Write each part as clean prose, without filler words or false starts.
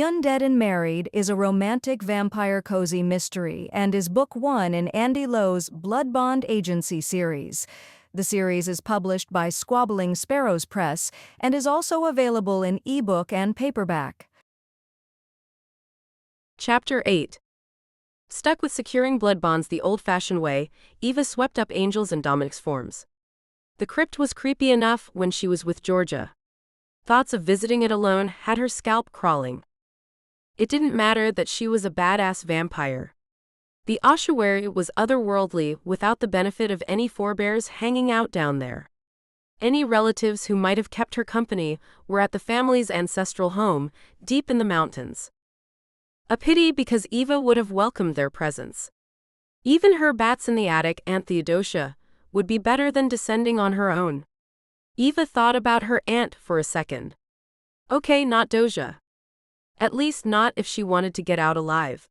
Undead and Married is a romantic vampire cozy mystery and is book one in Andy Lowe's Blood Bond Agency series. The series is published by Squabbling Sparrows Press and is also available in ebook and paperback. Chapter 8. Stuck with securing blood bonds the old-fashioned way, Eva swept up Angel's and Dominik's forms. The crypt was creepy enough when she was with Georgia. Thoughts of visiting it alone had her scalp crawling. It didn't matter that she was a badass vampire. The ossuary was otherworldly without the benefit of any forebears hanging out down there. Any relatives who might have kept her company were at the family's ancestral home, deep in the mountains. A pity because Eva would have welcomed their presence. Even her bats in the attic, Aunt Theodosia, would be better than descending on her own. Eva thought about her aunt for a second. Okay, not Doja. At least not if she wanted to get out alive.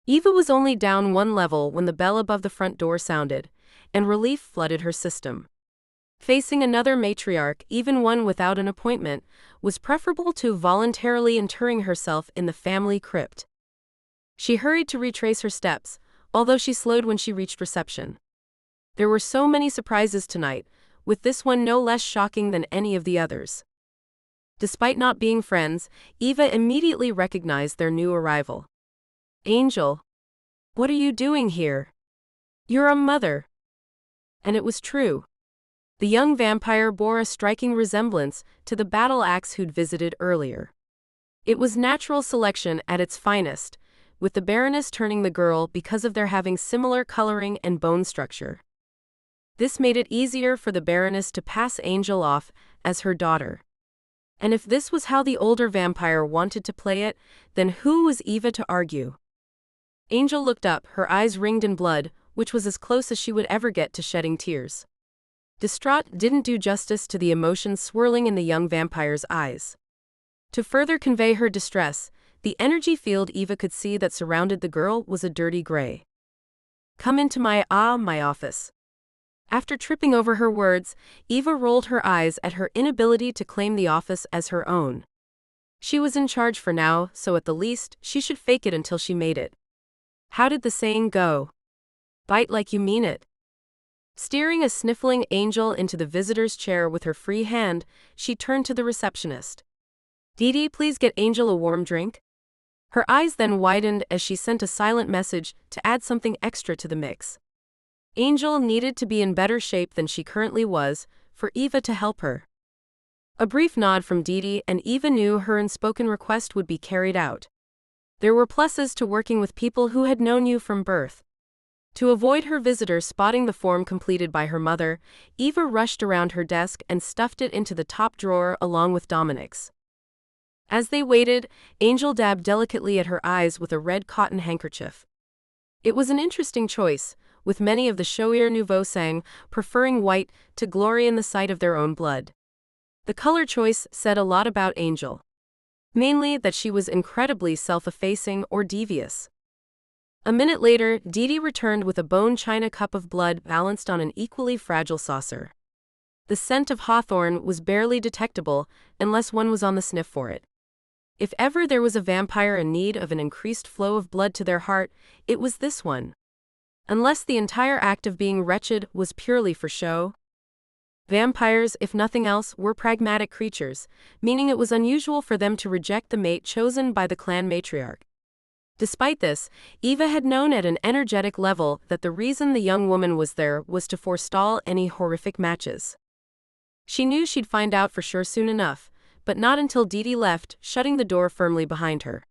Eva was only down one level when the bell above the front door sounded, and relief flooded her system. Facing another matriarch, even one without an appointment, was preferable to voluntarily interring herself in the family crypt. She hurried to retrace her steps, although she slowed when she reached reception. There were so many surprises tonight, with this one no less shocking than any of the others. Despite not being friends, Eva immediately recognized their new arrival. Angel, what are you doing here? You're a mother. And it was true. The young vampire bore a striking resemblance to the battle axe who'd visited earlier. It was natural selection at its finest, with the Baroness turning the girl because of their having similar coloring and bone structure. This made it easier for the Baroness to pass Angel off as her daughter. And if this was how the older vampire wanted to play it, then who was Eva to argue? Angel looked up, her eyes ringed in blood, which was as close as she would ever get to shedding tears. Distraught didn't do justice to the emotions swirling in the young vampire's eyes. To further convey her distress, the energy field Eva could see that surrounded the girl was a dirty gray. Come into my office. After tripping over her words, Eva rolled her eyes at her inability to claim the office as her own. She was in charge for now, so at the least, she should fake it until she made it. How did the saying go? Bite like you mean it. Steering a sniffling Angel into the visitor's chair with her free hand, she turned to the receptionist. Dee Dee, please get Angel a warm drink. Her eyes then widened as she sent a silent message to add something extra to the mix. Angel needed to be in better shape than she currently was, for Eva to help her. A brief nod from Dee Dee and Eva knew her unspoken request would be carried out. There were pluses to working with people who had known you from birth. To avoid her visitor spotting the form completed by her mother, Eva rushed around her desk and stuffed it into the top drawer along with Dominik's. As they waited, Angel dabbed delicately at her eyes with a red cotton handkerchief. It was an interesting choice, with many of the showier nouveau sang preferring white to glory in the sight of their own blood. The color choice said a lot about Angel. Mainly that she was incredibly self-effacing or devious. A minute later, Dee Dee returned with a bone china cup of blood balanced on an equally fragile saucer. The scent of hawthorn was barely detectable unless one was on the sniff for it. If ever there was a vampire in need of an increased flow of blood to their heart, it was this one. Unless the entire act of being wretched was purely for show. Vampires, if nothing else, were pragmatic creatures, meaning it was unusual for them to reject the mate chosen by the clan matriarch. Despite this, Eva had known at an energetic level that the reason the young woman was there was to forestall any horrific matches. She knew she'd find out for sure soon enough, but not until Dee Dee left, shutting the door firmly behind her.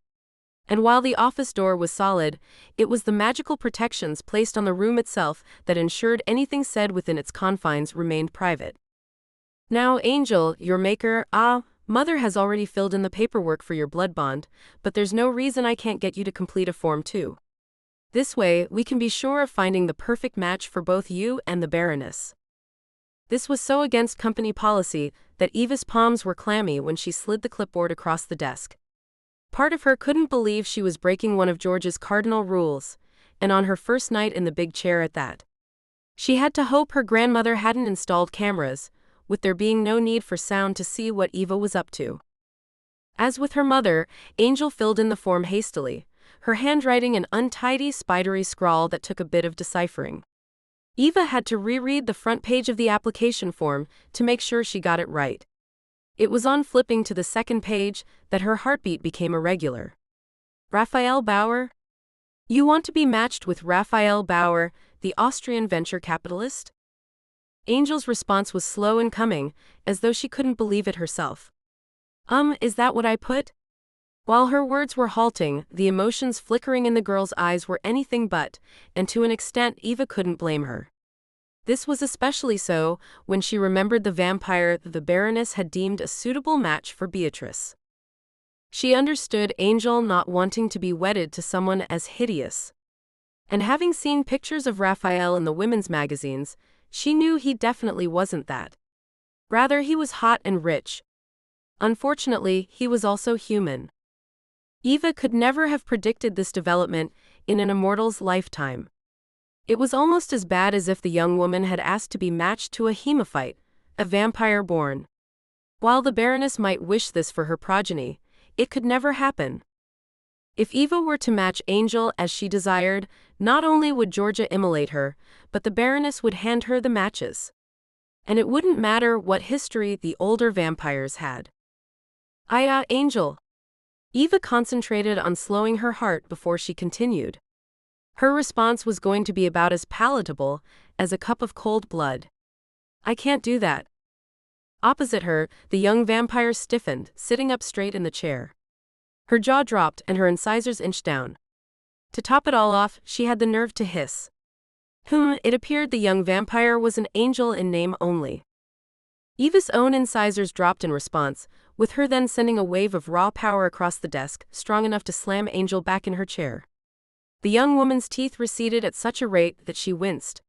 And while the office door was solid, it was the magical protections placed on the room itself that ensured anything said within its confines remained private. Now, Angel, your maker, Mother has already filled in the paperwork for your blood bond, but there's no reason I can't get you to complete a form too. This way, we can be sure of finding the perfect match for both you and the Baroness. This was so against company policy that Eva's palms were clammy when she slid the clipboard across the desk. Part of her couldn't believe she was breaking one of George's cardinal rules, and on her first night in the big chair at that. She had to hope her grandmother hadn't installed cameras, with there being no need for sound to see what Eva was up to. As with her mother, Angel filled in the form hastily, her handwriting an untidy, spidery scrawl that took a bit of deciphering. Eva had to reread the front page of the application form to make sure she got it right. It was on flipping to the second page that her heartbeat became irregular. Raphael Bauer? You want to be matched with Raphael Bauer, the Austrian venture capitalist? Angel's response was slow in coming, as though she couldn't believe it herself. Is that what I put? While her words were halting, the emotions flickering in the girl's eyes were anything but, and to an extent Eva couldn't blame her. This was especially so when she remembered the vampire the Baroness had deemed a suitable match for Beatrice. She understood Angel not wanting to be wedded to someone as hideous. And having seen pictures of Raphael in the women's magazines, she knew he definitely wasn't that. Rather, he was hot and rich. Unfortunately, he was also human. Eva could never have predicted this development in an immortal's lifetime. It was almost as bad as if the young woman had asked to be matched to a hemophyte, a vampire born. While the Baroness might wish this for her progeny, it could never happen. If Eva were to match Angel as she desired, not only would Georgia immolate her, but the Baroness would hand her the matches. And it wouldn't matter what history the older vampires had. Angel. Eva concentrated on slowing her heart before she continued. Her response was going to be about as palatable as a cup of cold blood. I can't do that. Opposite her, the young vampire stiffened, sitting up straight in the chair. Her jaw dropped and her incisors inched down. To top it all off, she had the nerve to hiss. It appeared the young vampire was an angel in name only. Eva's own incisors dropped in response, with her then sending a wave of raw power across the desk, strong enough to slam Angel back in her chair. The young woman's teeth receded at such a rate that she winced.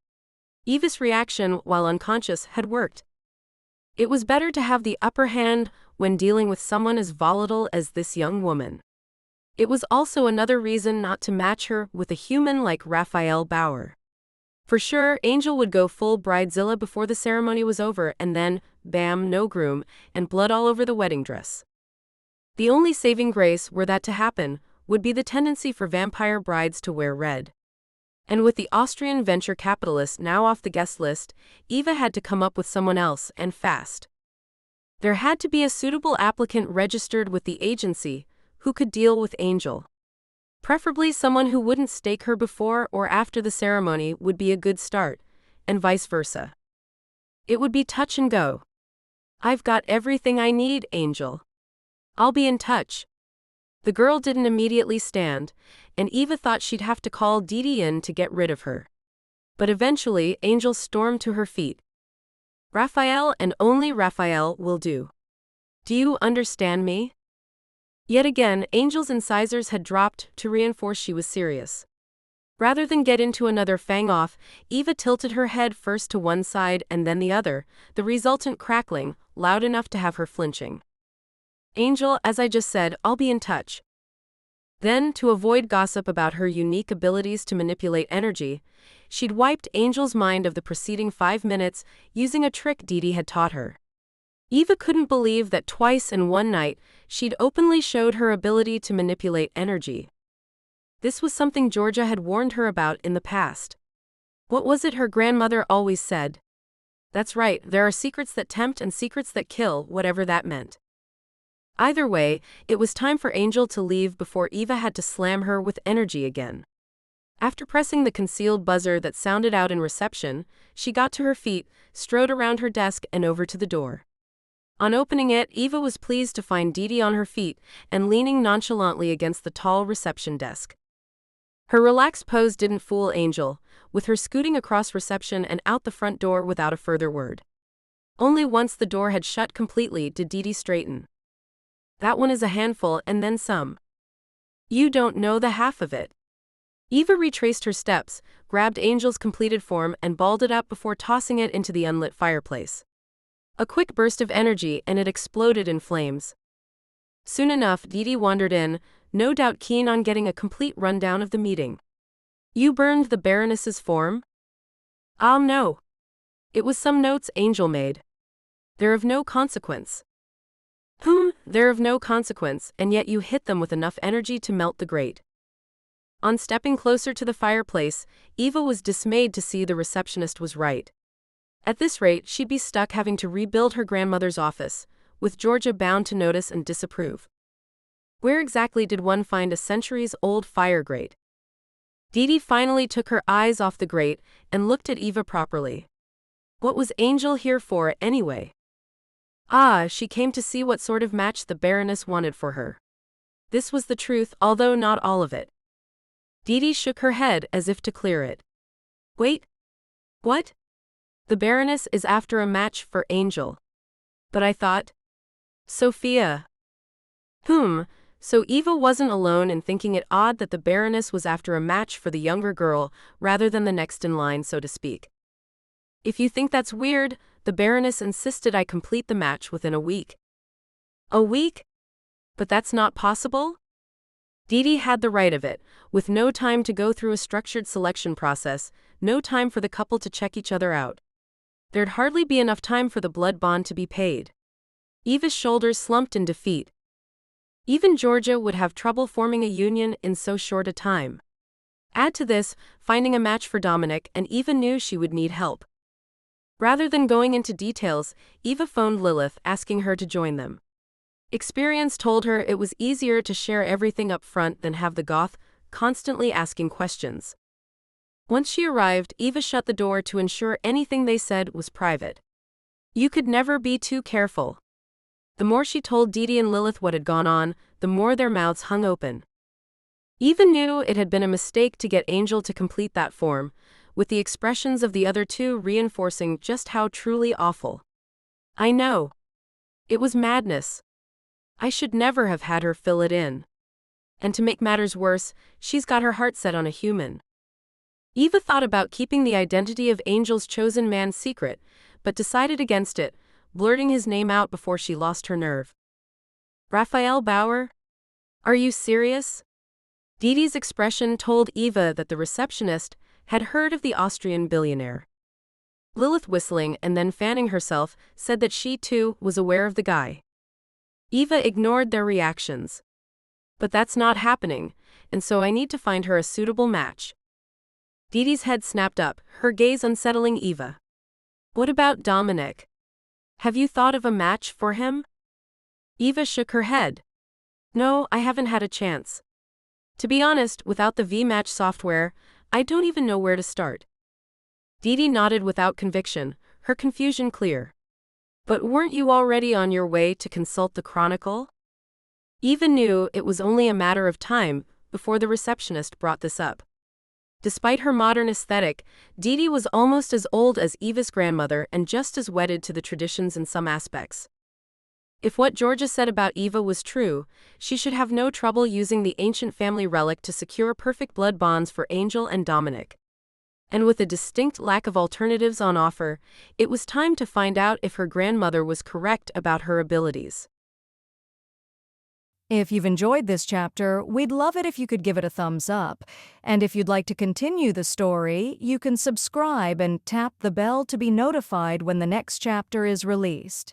Eva's reaction, while unconscious, had worked. It was better to have the upper hand when dealing with someone as volatile as this young woman. It was also another reason not to match her with a human like Raphael Bauer. For sure, Angel would go full bridezilla before the ceremony was over, and then, bam, no groom, and blood all over the wedding dress. The only saving grace, were that to happen, would be the tendency for vampire brides to wear red. And with the Austrian venture capitalist now off the guest list, Eva had to come up with someone else, and fast. There had to be a suitable applicant registered with the agency, who could deal with Angel. Preferably someone who wouldn't stake her before or after the ceremony would be a good start, and vice versa. It would be touch and go. I've got everything I need, Angel. I'll be in touch. The girl didn't immediately stand, and Eva thought she'd have to call Didi in to get rid of her. But eventually, Angel stormed to her feet. Raphael and only Raphael will do. Do you understand me? Yet again, Angel's incisors had dropped to reinforce she was serious. Rather than get into another fang-off, Eva tilted her head first to one side and then the other, the resultant crackling, loud enough to have her flinching. Angel, as I just said, I'll be in touch. Then, to avoid gossip about her unique abilities to manipulate energy, she'd wiped Angel's mind of the preceding 5 minutes using a trick Didi had taught her. Eva couldn't believe that twice in one night, she'd openly showed her ability to manipulate energy. This was something Georgia had warned her about in the past. What was it her grandmother always said? That's right, there are secrets that tempt and secrets that kill, whatever that meant. Either way, it was time for Angel to leave before Eva had to slam her with energy again. After pressing the concealed buzzer that sounded out in reception, she got to her feet, strode around her desk and over to the door. On opening it, Eva was pleased to find Didi on her feet and leaning nonchalantly against the tall reception desk. Her relaxed pose didn't fool Angel, with her scooting across reception and out the front door without a further word. Only once the door had shut completely did Didi straighten. That one is a handful and then some. You don't know the half of it. Eva retraced her steps, grabbed Angel's completed form and balled it up before tossing it into the unlit fireplace. A quick burst of energy and it exploded in flames. Soon enough, Didi wandered in, no doubt keen on getting a complete rundown of the meeting. You burned the Baroness's form? No. It was some notes Angel made. They're of no consequence. They're of no consequence, and yet you hit them with enough energy to melt the grate. On stepping closer to the fireplace, Eva was dismayed to see the receptionist was right. At this rate, she'd be stuck having to rebuild her grandmother's office, with Georgia bound to notice and disapprove. Where exactly did one find a centuries-old fire grate? Dee finally took her eyes off the grate and looked at Eva properly. What was Angel here for, anyway? She came to see what sort of match the Baroness wanted for her. This was the truth, although not all of it. Dee shook her head as if to clear it. Wait. What? The Baroness is after a match for Angel. But I thought. Sophia. So Eva wasn't alone in thinking it odd that the Baroness was after a match for the younger girl rather than the next in line, so to speak. If you think that's weird, the Baroness insisted I complete the match within a week. A week? But that's not possible? Dee had the right of it, with no time to go through a structured selection process, no time for the couple to check each other out. There'd hardly be enough time for the blood bond to be paid. Eva's shoulders slumped in defeat. Even Georgia would have trouble forming a union in so short a time. Add to this, finding a match for Dominik, and Eva knew she would need help. Rather than going into details, Eva phoned Lilith, asking her to join them. Experience told her it was easier to share everything up front than have the goth constantly asking questions. Once she arrived, Eva shut the door to ensure anything they said was private. You could never be too careful. The more she told Dee and Lilith what had gone on, the more their mouths hung open. Eva knew it had been a mistake to get Angel to complete that form, with the expressions of the other two reinforcing just how truly awful. I know. It was madness. I should never have had her fill it in. And to make matters worse, she's got her heart set on a human. Eva thought about keeping the identity of Angel's chosen man secret, but decided against it, blurting his name out before she lost her nerve. Raphael Bauer? Are you serious? Dee's expression told Eva that the receptionist had heard of the Austrian billionaire. Lilith, whistling and then fanning herself, said that she too was aware of the guy. Eva ignored their reactions. But that's not happening, and so I need to find her a suitable match. Dee's head snapped up, her gaze unsettling Eva. What about Dominik? Have you thought of a match for him? Eva shook her head. No, I haven't had a chance. To be honest, without the V-Match software, I don't even know where to start. Dee nodded without conviction, her confusion clear. But weren't you already on your way to consult the Chronicle? Eva knew it was only a matter of time before the receptionist brought this up. Despite her modern aesthetic, Dee was almost as old as Eva's grandmother and just as wedded to the traditions in some aspects. If what Georgia said about Eva was true, she should have no trouble using the ancient family relic to secure perfect blood bonds for Angel and Dominik. And with a distinct lack of alternatives on offer, it was time to find out if her grandmother was correct about her abilities. If you've enjoyed this chapter, we'd love it if you could give it a thumbs up. And if you'd like to continue the story, you can subscribe and tap the bell to be notified when the next chapter is released.